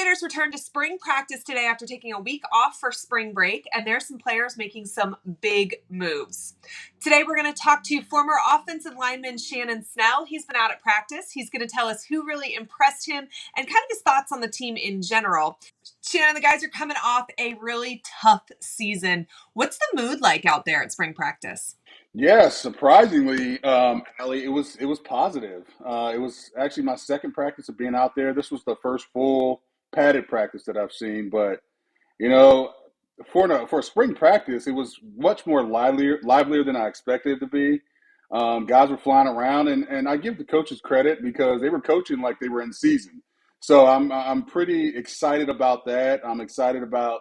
Gators returned to spring practice today after taking a week off for spring break, and there's some players making some big moves. Today, we're going to talk to former offensive lineman Shannon Snell. He's been out at practice. He's going to tell us who really impressed him and kind of his thoughts on the team in general. Shannon, the guys are coming off a really tough season. What's the mood like out there at spring practice? Yeah, surprisingly, Allie, it was positive. It was actually my second practice of being out there. This was the first full padded practice that I've seen, but you know, for a spring practice, it was much more livelier than I expected it to be. Guys were flying around, and I give the coaches credit because they were coaching like they were in season. So I'm pretty excited about that. I'm excited about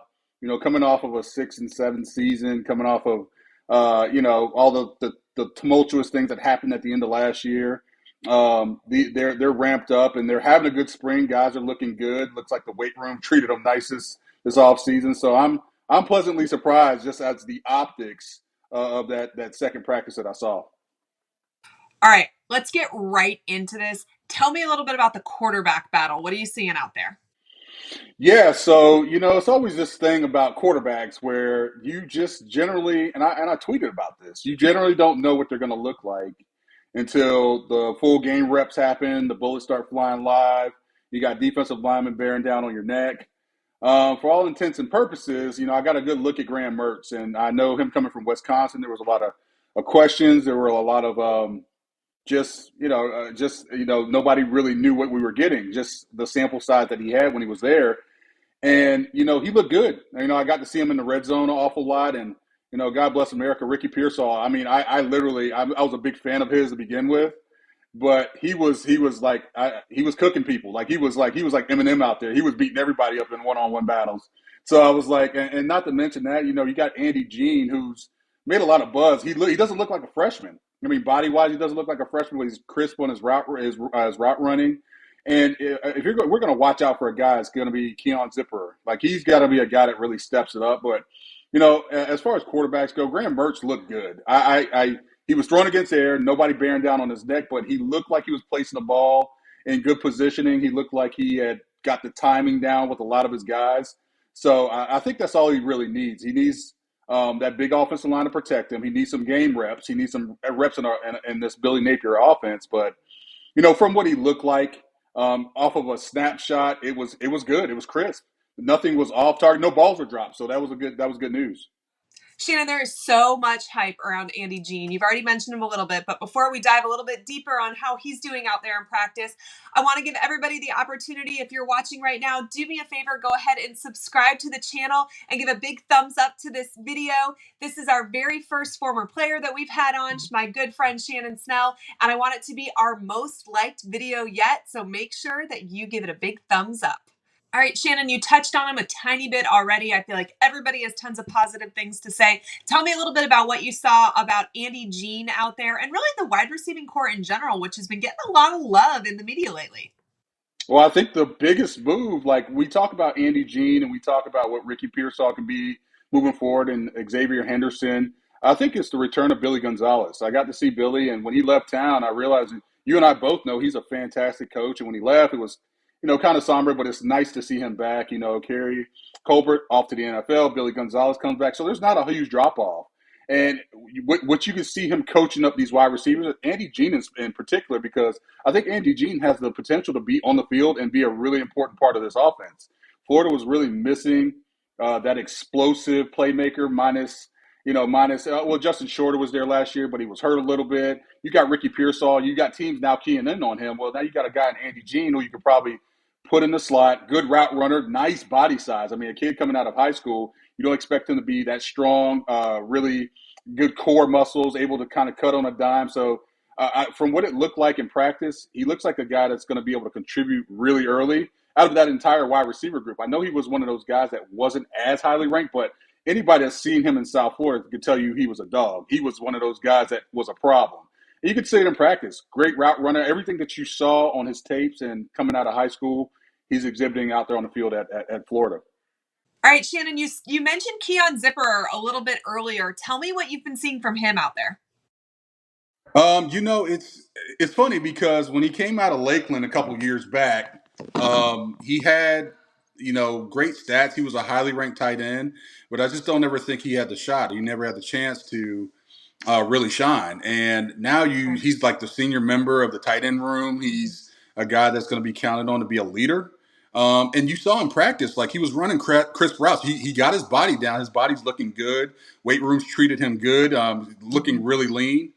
coming off of a 6-7 season, coming off of all the tumultuous things that happened at the end of last year. They're ramped up and they're having a good spring. Guys are looking good. Looks like the weight room treated them nicest this off season. So I'm pleasantly surprised just as the optics of that second practice that I saw. All right, let's get right into this. Tell me a little bit about the quarterback battle. What are you seeing out there? Yeah, so it's always this thing about quarterbacks where you just generally, and I tweeted about this. You generally don't know what they're going to look like until the full game reps happen. The bullets start flying live. You got defensive linemen bearing down on your neck. For all intents and purposes, I got a good look at Graham Mertz, and I know him coming from Wisconsin. There was a lot of questions. There were a lot of nobody really knew what we were getting. Just the sample size that he had when he was there. And, he looked good. I got to see him in the red zone an awful lot. And, God bless America, Ricky Pearsall. I mean, I was a big fan of his to begin with. But he was cooking people. He was like Eminem out there. He was beating everybody up in one-on-one battles. So I was like, and not to mention that, you got Andy Jean, who's made a lot of buzz. He doesn't look like a freshman. I mean, body-wise, he doesn't look like a freshman, but he's crisp on his route running. And if we're going to watch out for a guy, it's going to be Keon Zipper. He's got to be a guy that really steps it up. But as far as quarterbacks go, Graham Mertz looked good. He was thrown against air, nobody bearing down on his neck, but he looked like he was placing the ball in good positioning. He looked like he had got the timing down with a lot of his guys. So I think that's all he really needs. He needs that big offensive line to protect him. He needs some game reps. He needs some reps in this Billy Napier offense. But from what he looked like off of a snapshot, it was good. It was crisp. Nothing was off target. No balls were dropped. So that was good news. Shannon, there is so much hype around Andy Jean. You've already mentioned him a little bit, but before we dive a little bit deeper on how he's doing out there in practice, I want to give everybody the opportunity, if you're watching right now, do me a favor, go ahead and subscribe to the channel and give a big thumbs up to this video. This is our very first former player that we've had on, my good friend Shannon Snell, and I want it to be our most liked video yet, so make sure that you give it a big thumbs up. All right, Shannon, you touched on him a tiny bit already. I feel like everybody has tons of positive things to say. Tell me a little bit about what you saw about Andy Jean out there and really the wide receiving core in general, which has been getting a lot of love in the media lately. Well, I think the biggest move, we talk about Andy Jean and we talk about what Ricky Pearsall can be moving forward and Xavier Henderson. I think it's the return of Billy Gonzalez. I got to see Billy, and when he left town, I realized you and I both know he's a fantastic coach. And when he left, it was kind of somber, but it's nice to see him back. Kerry Colbert off to the NFL. Billy Gonzalez comes back. So there's not a huge drop-off. And what you can see him coaching up these wide receivers, Andy Jean in particular, because I think Andy Jean has the potential to be on the field and be a really important part of this offense. Florida was really missing that explosive playmaker minus Justin Shorter was there last year, but he was hurt a little bit. You got Ricky Pearsall. You got teams now keying in on him. Well, now you got a guy in Andy Jean who you could probably put in the slot, good route runner, nice body size. I mean, a kid coming out of high school, you don't expect him to be that strong, really good core muscles, able to kind of cut on a dime. So from what it looked like in practice, he looks like a guy that's going to be able to contribute really early out of that entire wide receiver group. I know he was one of those guys that wasn't as highly ranked, but anybody that's seen him in South Florida could tell you he was a dog. He was one of those guys that was a problem. And you could see it in practice. Great route runner. Everything that you saw on his tapes and coming out of high school, he's exhibiting out there on the field at Florida. All right, Shannon, you mentioned Keon Zipper a little bit earlier. Tell me what you've been seeing from him out there. It's funny because when he came out of Lakeland a couple years back, he had great stats. He was a highly ranked tight end, but I just don't ever think he had the shot. He never had the chance to really shine. And now he's like the senior member of the tight end room. He's a guy that's going to be counted on to be a leader. And you saw him practice, like he was running crisp routes. He got his body down. His body's looking good. Weight rooms treated him good, looking really lean.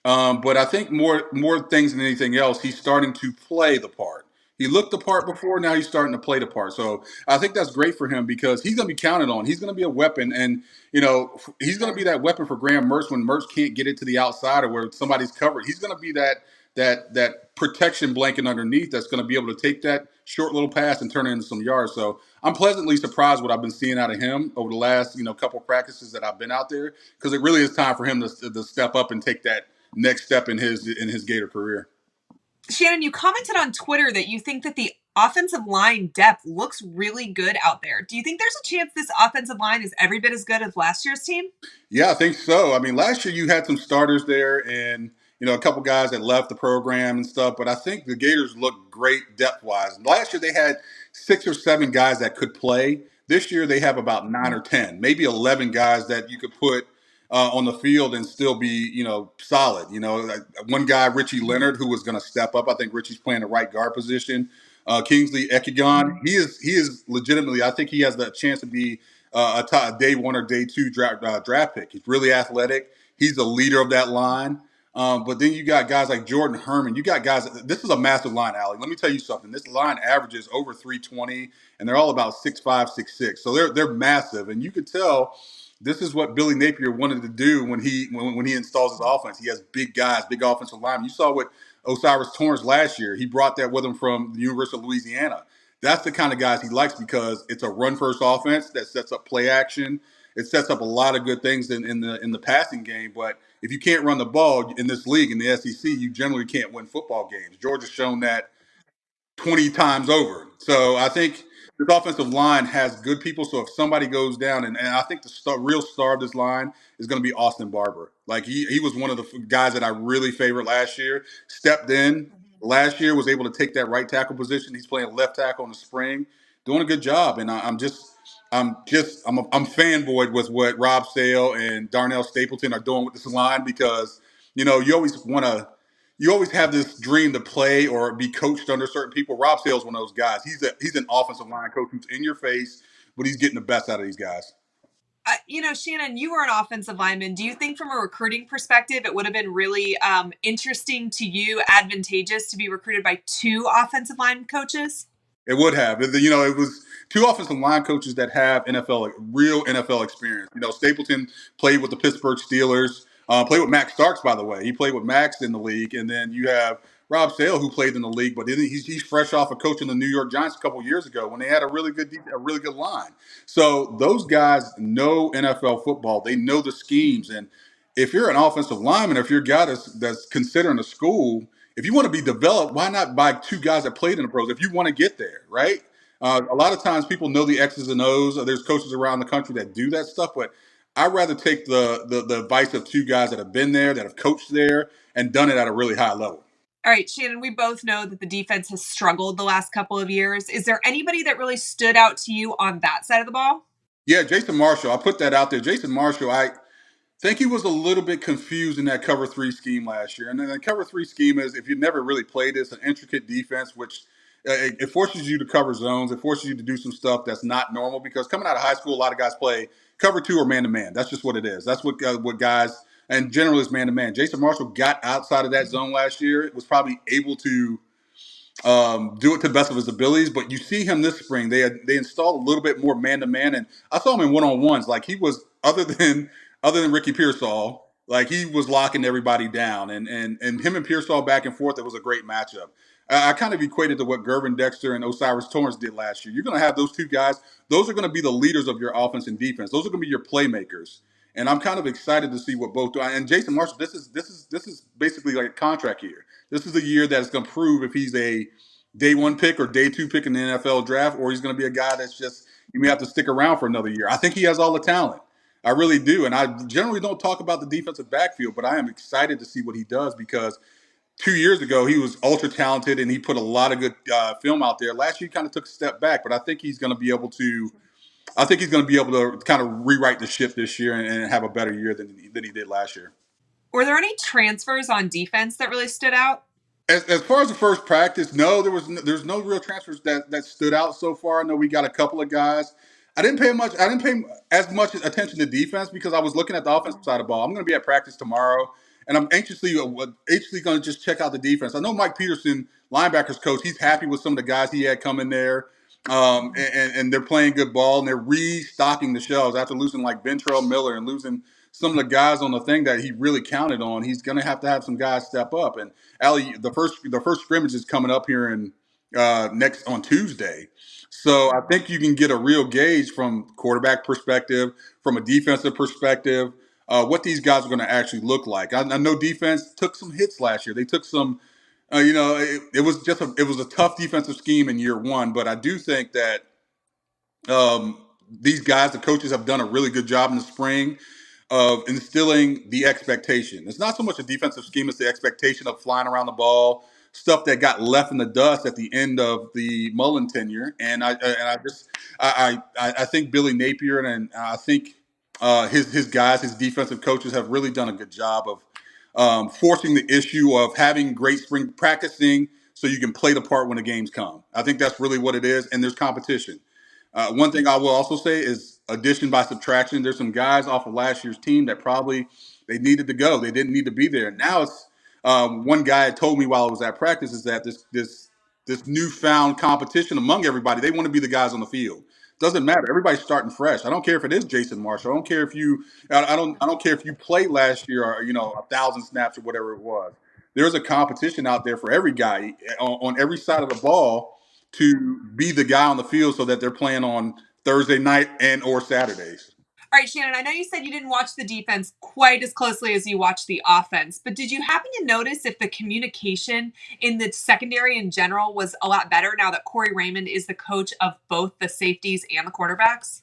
But I think more things than anything else, he's starting to play the part. He looked the part before, now he's starting to play the part. So I think that's great for him because he's going to be counted on. He's going to be a weapon, and he's going to be that weapon for Graham Mertz when Mertz can't get it to the outside or where somebody's covered. He's going to be that protection blanket underneath that's going to be able to take that short little pass and turn it into some yards. So I'm pleasantly surprised what I've been seeing out of him over the last couple practices that I've been out there because it really is time for him to step up and take that next step in his Gator career. Shannon, you commented on Twitter that you think that the offensive line depth looks really good out there. Do you think there's a chance this offensive line is every bit as good as last year's team? Yeah, I think so. I mean, last year you had some starters there and a couple guys that left the program and stuff, but I think the Gators look great depth-wise. Last year they had 6 or 7 guys that could play. This year they have about 9 or 10, maybe 11 guys that you could put on the field and still be, solid. Like one guy, Richie Leonard, who was going to step up. I think Richie's playing the right guard position. Kingsley Ekigon, he is legitimately. I think he has the chance to be a day 1 or day 2 draft pick. He's really athletic. He's the leader of that line. But then you got guys like Jordan Herman. You got guys. This is a massive line, Allie. Let me tell you something. This line averages over 320, and they're all about 6'5", 6'6". So they're massive, and you could tell this is what Billy Napier wanted to do when he installs his offense. He has big guys, big offensive linemen. You saw what Osiris Torrance last year. He brought that with him from the University of Louisiana. That's the kind of guys he likes because it's a run-first offense that sets up play action. It sets up a lot of good things in the passing game. But if you can't run the ball in this league, in the SEC, you generally can't win football games. Georgia's shown that 20 times over. So I think this offensive line has good people. So if somebody goes down, and I think the real star of this line is going to be Austin Barber. Like he was one of the guys that I really favored last year. Stepped in last year, was able to take that right tackle position. He's playing left tackle in the spring, doing a good job. And I'm fanboyed with what Rob Sale and Darnell Stapleton are doing with this line because you always have this dream to play or be coached under certain people. Rob Sale's one of those guys. He's an offensive line coach who's in your face, but he's getting the best out of these guys. Shannon, you were an offensive lineman. Do you think from a recruiting perspective, it would have been really interesting to you, advantageous to be recruited by 2 offensive line coaches? It would have. It was 2 offensive line coaches that have real NFL experience. Stapleton played with the Pittsburgh Steelers, played with Max Starks, by the way. He played with Max in the league. And then you have Rob Sale, who played in the league, but he's fresh off of coaching the New York Giants a couple years ago when they had a really good line. So those guys know NFL football. They know the schemes. And if you're an offensive lineman, if you're a guy that's considering a school, if you want to be developed, why not buy 2 guys that played in the pros if you want to get there, right? A lot of times people know the X's and O's. There's coaches around the country that do that stuff, but I'd rather take the advice of 2 guys that have been there, that have coached there, and done it at a really high level. All right, Shannon, we both know that the defense has struggled the last couple of years. Is there anybody that really stood out to you on that side of the ball? Yeah, Jason Marshall. I put that out there. Jason Marshall, I think he was a little bit confused in that cover 3 scheme last year. And then the cover 3 scheme is, if you've never really played it, it's an intricate defense, which it forces you to cover zones. It forces you to do some stuff that's not normal because coming out of high school, a lot of guys play cover 2 or man-to-man. That's just what it is. That's what guys, and generally it's man-to-man. Jason Marshall got outside of that zone last year, was probably able to do it to the best of his abilities. But you see him this spring. They installed a little bit more man to man, and I saw him in one on ones. Like he was other than Ricky Pearsall, like he was locking everybody down, and him and Pearsall back and forth. It was a great matchup. I kind of equated to what Gervin Dexter and Osiris Torrance did last year. You're going to have those 2 guys. Those are going to be the leaders of your offense and defense. Those are going to be your playmakers. And I'm kind of excited to see what both do. And Jason Marshall, this is basically like a contract year. This is a year that's going to prove if he's a day 1 pick or day 2 pick in the NFL draft, or he's going to be a guy that's just, you may have to stick around for another year. I think he has all the talent. I really do. And I generally don't talk about the defensive backfield, but I am excited to see what he does because 2 years ago, he was ultra talented and he put a lot of good film out there. Last year, he kind of took a step back, but I think he's going to be able to. I think he's going to be able to kind of rewrite the ship this year and have a better year than he did last year. Were there any transfers on defense that really stood out? As far as the first practice, no, there's no real transfers that stood out so far. I know we got a couple of guys. I didn't pay as much attention to defense because I was looking at the offensive side of the ball. I'm going to be at practice tomorrow, and I'm anxiously going to just check out the defense. I know Mike Peterson, linebackers coach, he's happy with some of the guys he had come in there, and they're playing good ball and they're restocking the shelves after losing like Ventrell Miller and losing some of the guys on the thing that he really counted on. He's going to have some guys step up. And Allie, the first scrimmage is coming up here in next on Tuesday. So I think you can get a real gauge from quarterback perspective, from a defensive perspective, what these guys are going to actually look like. I know defense took some hits last year. They took some, it was it was a tough defensive scheme in year one. But I do think that these guys, the coaches, have done a really good job in the spring of instilling the expectation. It's not so much a defensive scheme; it's the expectation of flying around the ball, stuff that got left in the dust at the end of the Mullen tenure. And I think Billy Napier and I think his guys, his defensive coaches, have really done a good job of forcing the issue of having great spring practicing so you can play the part when the games come. I think that's really what it is, and there's competition. One thing I will also say is addition by subtraction. There's some guys off of last year's team that probably they needed to go. They didn't need to be there. Now it's one guy had told me while I was at practice is that this newfound competition among everybody. They want to be the guys on the field. Doesn't matter. Everybody's starting fresh. I don't care if it is Jason Marshall. I don't care if you. I don't care if you played last year or 1,000 snaps or whatever it was. There's a competition out there for every guy on every side of the ball to be the guy on the field so that they're playing on Thursday night and or Saturdays. All right, Shannon, I know you said you didn't watch the defense quite as closely as you watched the offense, but did you happen to notice if the communication in the secondary in general was a lot better now that Corey Raymond is the coach of both the safeties and the quarterbacks?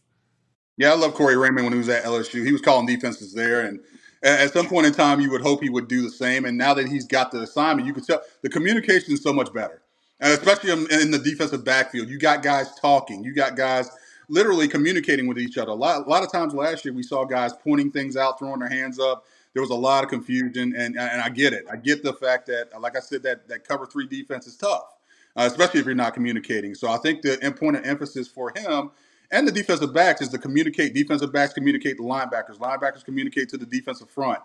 Yeah, I love Corey Raymond when he was at LSU. He was calling defenses there, and at some point in time, you would hope he would do the same. And now that he's got the assignment, you could tell the communication is so much better, and especially in the defensive backfield. You got guys talking. You got guys literally communicating with each other. A lot of times last year, we saw guys pointing things out, throwing their hands up. There was a lot of confusion, and I get it. I get the fact that, like I said, that cover three defense is tough, especially if you're not communicating. So I think the point of emphasis for him and the defensive backs is to communicate. Defensive backs communicate to linebackers. Linebackers communicate to the defensive front.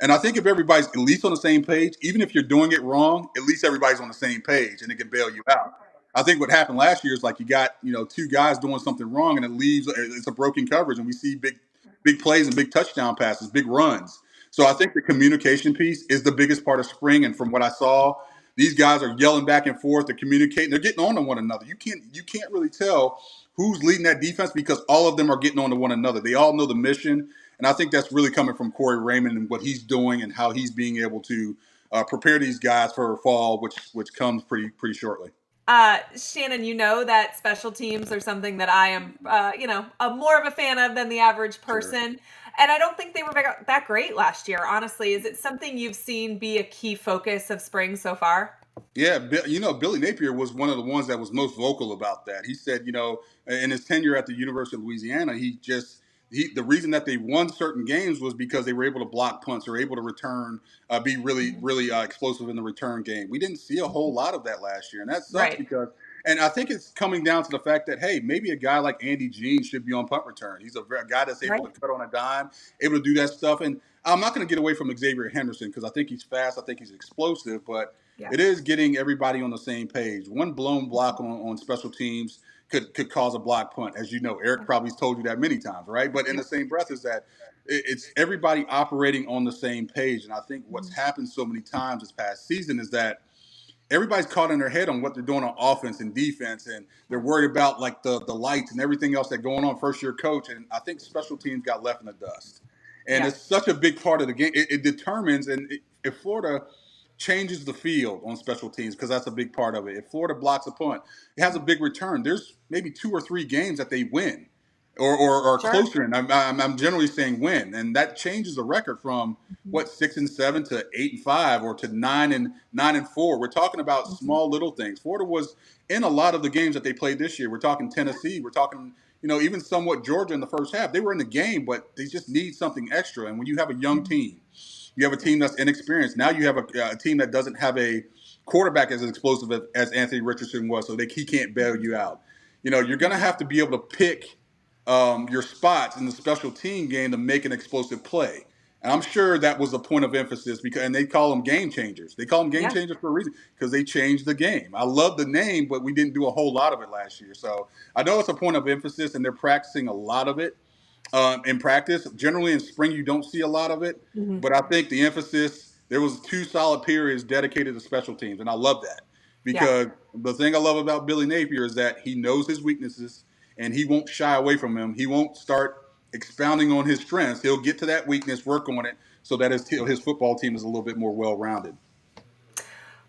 And I think if everybody's at least on the same page, even if you're doing it wrong, at least everybody's on the same page and it can bail you out. I think what happened last year is like you got two guys doing something wrong and it's a broken coverage and we see big plays and big touchdown passes, big runs. So I think the communication piece is the biggest part of spring. And from what I saw, these guys are yelling back and forth. They're communicating. They're getting on to one another. You can't really tell who's leading that defense because all of them are getting on to one another. They all know the mission, and I think that's really coming from Corey Raymond and what he's doing and how he's being able to prepare these guys for fall, which comes pretty shortly. Shannon, you know that special teams are something that I am, more of a fan of than the average person. Sure. And I don't think they were that great last year, honestly. Is it something you've seen be a key focus of spring so far? Yeah, Billy Napier was one of the ones that was most vocal about that. He said, in his tenure at the University of Louisiana, the reason that they won certain games was because they were able to block punts or able to return, be really explosive in the return game. We didn't see a whole lot of that last year, and that sucks right. Because. And I think it's coming down to the fact that, hey, maybe a guy like Andy Jean should be on punt return. He's a guy that's able to cut on a dime, able to do that stuff. And I'm not going to get away from Xavier Henderson because I think he's fast. I think he's explosive. But it is getting everybody on the same page. One blown block on special teams could cause a block punt. As you know, Eric probably told you that many times, right? But in the same breath is that it's everybody operating on the same page. And I think what's happened so many times this past season is that everybody's caught in their head on what they're doing on offense and defense, and they're worried about like the lights and everything else that's going on. First year coach, and I think special teams got left in the dust, and it's such a big part of the game. It determines, and if Florida changes the field on special teams, because that's a big part of it. If Florida blocks a punt, it has a big return. There's maybe 2 or 3 games that they win or Sure. closer in. I'm generally saying win, and that changes the record from Mhm. what 6-7 to 8-5 or to 9-4. We're talking about Mhm. small little things. Florida was in a lot of the games that they played this year. We're talking Tennessee. We're talking even somewhat Georgia in the first half. They were in the game, but they just need something extra. And when you have a young Mhm. team, you have a Yeah. team that's inexperienced. Now you have a team that doesn't have a quarterback as explosive as Anthony Richardson was, so he can't bail Mhm. you out. You're going to Mhm. have to be able to pick your spots in the special team game to make an explosive play. And I'm sure that was a point of emphasis and they call them game changers. They call them game Yeah. changers for a reason because they changed the game. I love the name, but we didn't do a whole lot of it last year. So I know it's a point of emphasis, and they're practicing a lot of it in practice. Generally, in spring, you don't see a lot of it, Mhm. but I think the emphasis there was 2 solid periods dedicated to special teams, and I love that Yeah. because the thing I love about Billy Napier is that he knows his weaknesses and he won't shy away from them. He won't start expounding on his strengths. He'll get to that weakness, work on it, so that his football team is a little bit more well rounded.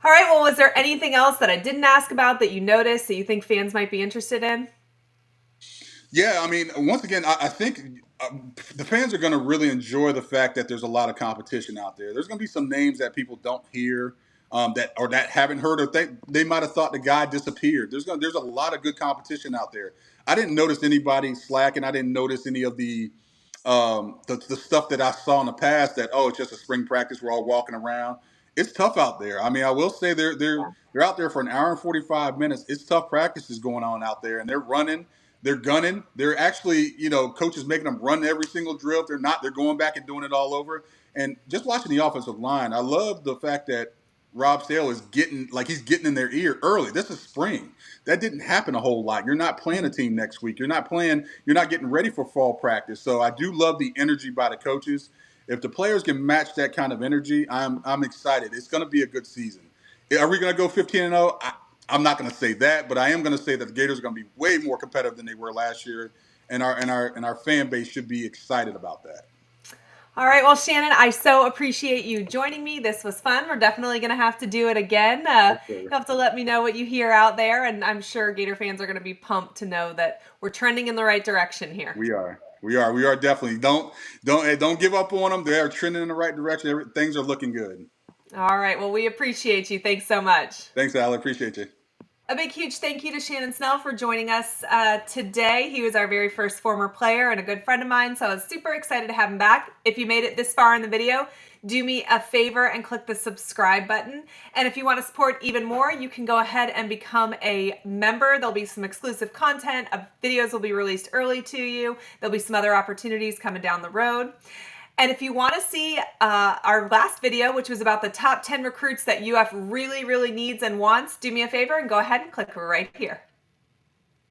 All right. Well, was there anything else that I didn't ask about that you noticed that you think fans might be interested in? Yeah, I mean, once again, I think the fans are going to really enjoy the fact that there's a lot of competition out there. There's going to be some names that people don't hear that haven't heard, or they might have thought the guy disappeared. There's a lot of good competition out there. I didn't notice anybody slacking. I didn't notice any of the stuff that I saw in the past that it's just a spring practice. We're all walking around. It's tough out there. I mean, I will say they're out there for an hour and 45 minutes. It's tough practices going on out there, and they're running. They're gunning. They're actually, coaches making them run every single drill. If they're not, they're going back and doing it all over. And just watching the offensive line, I love the fact that Rob Sale is he's getting in their ear early. This is spring. That didn't happen a whole lot. You're not playing a team next week. You're not getting ready for fall practice. So I do love the energy by the coaches. If the players can match that kind of energy, I'm excited. It's going to be a good season. Are we going to go 15-0? I'm not going to say that, but I am going to say that the Gators are going to be way more competitive than they were last year, and our fan base should be excited about that. All right. Well, Shannon, I so appreciate you joining me. This was fun. We're definitely going to have to do it again. Yes, sir. You'll have to let me know what you hear out there. And I'm sure Gator fans are going to be pumped to know that we're trending in the right direction here. We are. We are definitely. Don't give up on them. They are trending in the right direction. Things are looking good. All right. Well, we appreciate you. Thanks so much. Thanks, Al. I appreciate you. A big, huge thank you to Shannon Snell for joining us today. He was our very first former player and a good friend of mine, so I was super excited to have him back. If you made it this far in the video, do me a favor and click the subscribe button. And if you want to support even more, you can go ahead and become a member. There'll be some exclusive content. Videos will be released early to you. There'll be some other opportunities coming down the road. And if you want to see our last video, which was about the top 10 recruits that UF really, really needs and wants, do me a favor and go ahead and click right here.